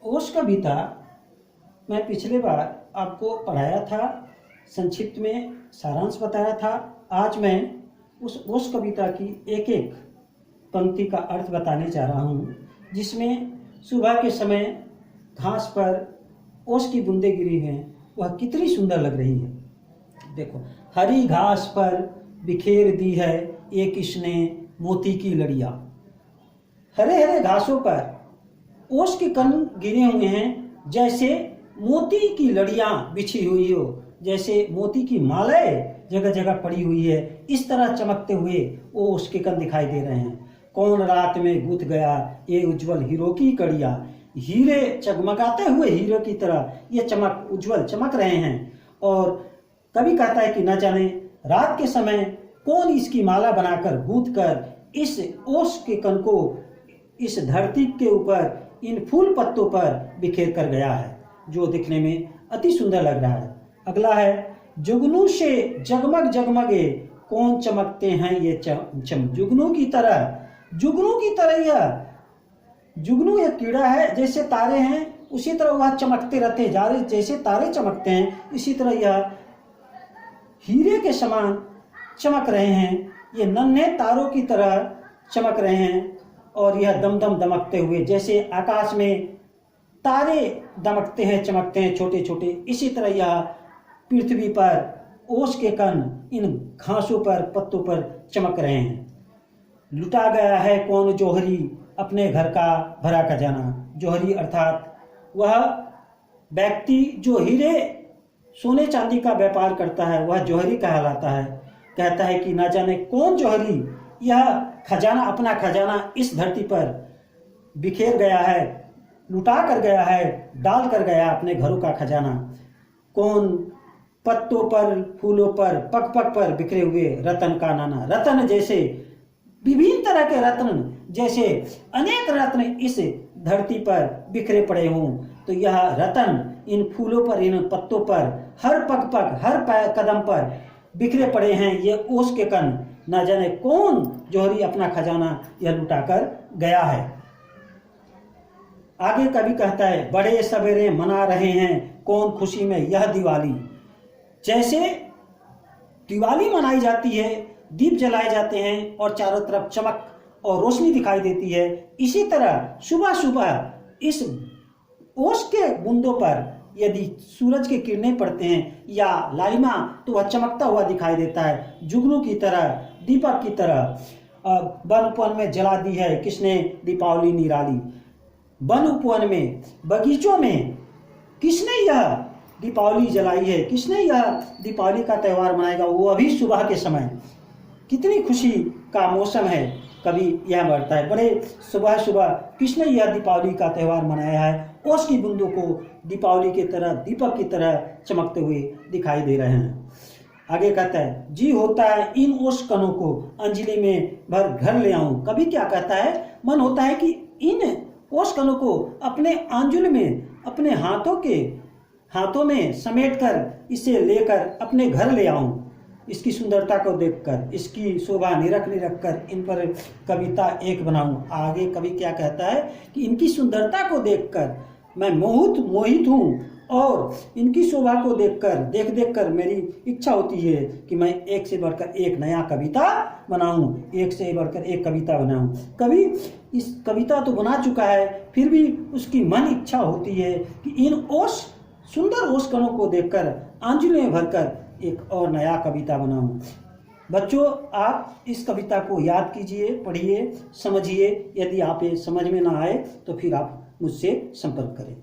ओश कविता मैं पिछले बार आपको पढ़ाया था, संक्षिप्त में सारांश बताया था। आज मैं उस ओश कविता की एक एक पंक्ति का अर्थ बताने जा रहा हूँ, जिसमें सुबह के समय घास पर ओश की बूंदें गिरी हैं, वह कितनी सुंदर लग रही है। देखो, हरी घास पर बिखेर दी है एक इसने मोती की लड़ियाँ। हरे हरे घासों पर ओश के कण गिरे हुए हैं, जैसे मोती की लड़ियां बिछी हुई हो, जैसे मोती की मालाएं जगह जगह पड़ी हुई है। इस तरह चमकते हुए ओश के कण दिखाई दे रहे हैं। कौन रात में गूंथ गया ये उज्जवल हीरो की कड़ियां। हीरे चमकाते हुए हीरो की तरह ये चमक उज्जवल चमक रहे हैं। और कवि कहता है कि न जाने रात के समय कौन इसकी माला बनाकर गूंथ कर इस ओश के कण को इस धरती के ऊपर इन फूल पत्तों पर बिखेर कर गया है, जो दिखने में अति सुंदर लग रहा है। अगला है, जुगनू से जगमग जगमगे कौन चमकते हैं ये चम। जुगनू की तरह यह जुगनू एक कीड़ा है, जैसे तारे हैं उसी तरह वह चमकते रहते हैं। जैसे तारे चमकते हैं इसी तरह यह हीरे के समान चमक रहे हैं। ये नन्हे तारों की तरह चमक रहे हैं और यह दमदम दमकते हुए, जैसे आकाश में तारे दमकते हैं चमकते हैं छोटे छोटे, इसी तरह यह पृथ्वी पर ओश के कण इन घासों पर पत्तों पर चमक रहे हैं। लुटा गया है कौन जौहरी अपने घर का भरा खजाना। जौहरी अर्थात वह व्यक्ति जो हीरे सोने चांदी का व्यापार करता है, वह जौहरी कहलाता है। कहता है कि ना जाने कौन जौहरी यह खजाना, अपना खजाना इस धरती पर बिखेर गया है, लुटा कर गया है, डाल कर गया अपने घरों का खजाना। कौन पत्तों पर फूलों पर पग पग पर बिखरे हुए रतन का नाना। रतन जैसे विभिन्न तरह के रत्न, जैसे अनेक रत्न इस धरती पर बिखरे पड़े हों, तो यह रतन इन फूलों पर, इन पत्तों पर, हर पग पग हर कदम पर बिखरे पड़े हैं ये ओश के कण। न जाने कौन जौहरी अपना खजाना यह लुटाकर गया है। आगे कवि कहता है, बड़े सवेरे मना रहे हैं कौन खुशी में यह दिवाली। जैसे दिवाली मनाई जाती है, दीप जलाए जाते हैं और चारों तरफ चमक और रोशनी दिखाई देती है, इसी तरह सुबह सुबह इस ओश के बूंदों पर यदि सूरज की किरणें पड़ते हैं या लालिमा, तो वह चमकता हुआ दिखाई देता है, जुगनू की तरह, दीपक की तरह। वन उपवन में जला दी है किसने दीपावली निराली। वन उपवन में, बगीचों में किसने यह दीपावली जलाई है, किसने यह दीपावली का त्यौहार मनाएगा, वो अभी सुबह के समय। कितनी खुशी का मौसम है, कभी यह बढ़ता है। बड़े सुबह सुबह किसने यह दीपावली का त्यौहार मनाया है। ओश की बूंदों को दीपावली की तरह, दीपक की तरह चमकते हुए दिखाई दे रहे हैं। आगे कहता है, जी होता है इन ओश कणों को अंजलि में भर घर ले आऊं। कभी क्या कहता है, मन होता है कि इन ओश कणों को अपने अंजुल में, अपने हाथों में समेट कर इसे लेकर अपने घर ले आऊं। इसकी सुंदरता को देखकर, इसकी शोभा निरख कर इन पर कविता एक बनाऊं। आगे कवि क्या कहता है कि इनकी सुंदरता को देखकर मैं मोहित हूँ और इनकी शोभा को देख कर मेरी इच्छा होती है कि मैं एक से बढ़कर एक नया कविता बनाऊं, एक से बढ़कर एक कविता बनाऊं। कवि इस कविता तो बना चुका है, फिर भी उसकी मन इच्छा होती है कि इन सुंदर ओश कणों को देखकर आंचल में भरकर एक और नया कविता बनाऊं। बच्चों, आप इस कविता को याद कीजिए, पढ़िए, समझिए। यदि आप ये समझ में ना आए तो फिर आप मुझसे संपर्क करें।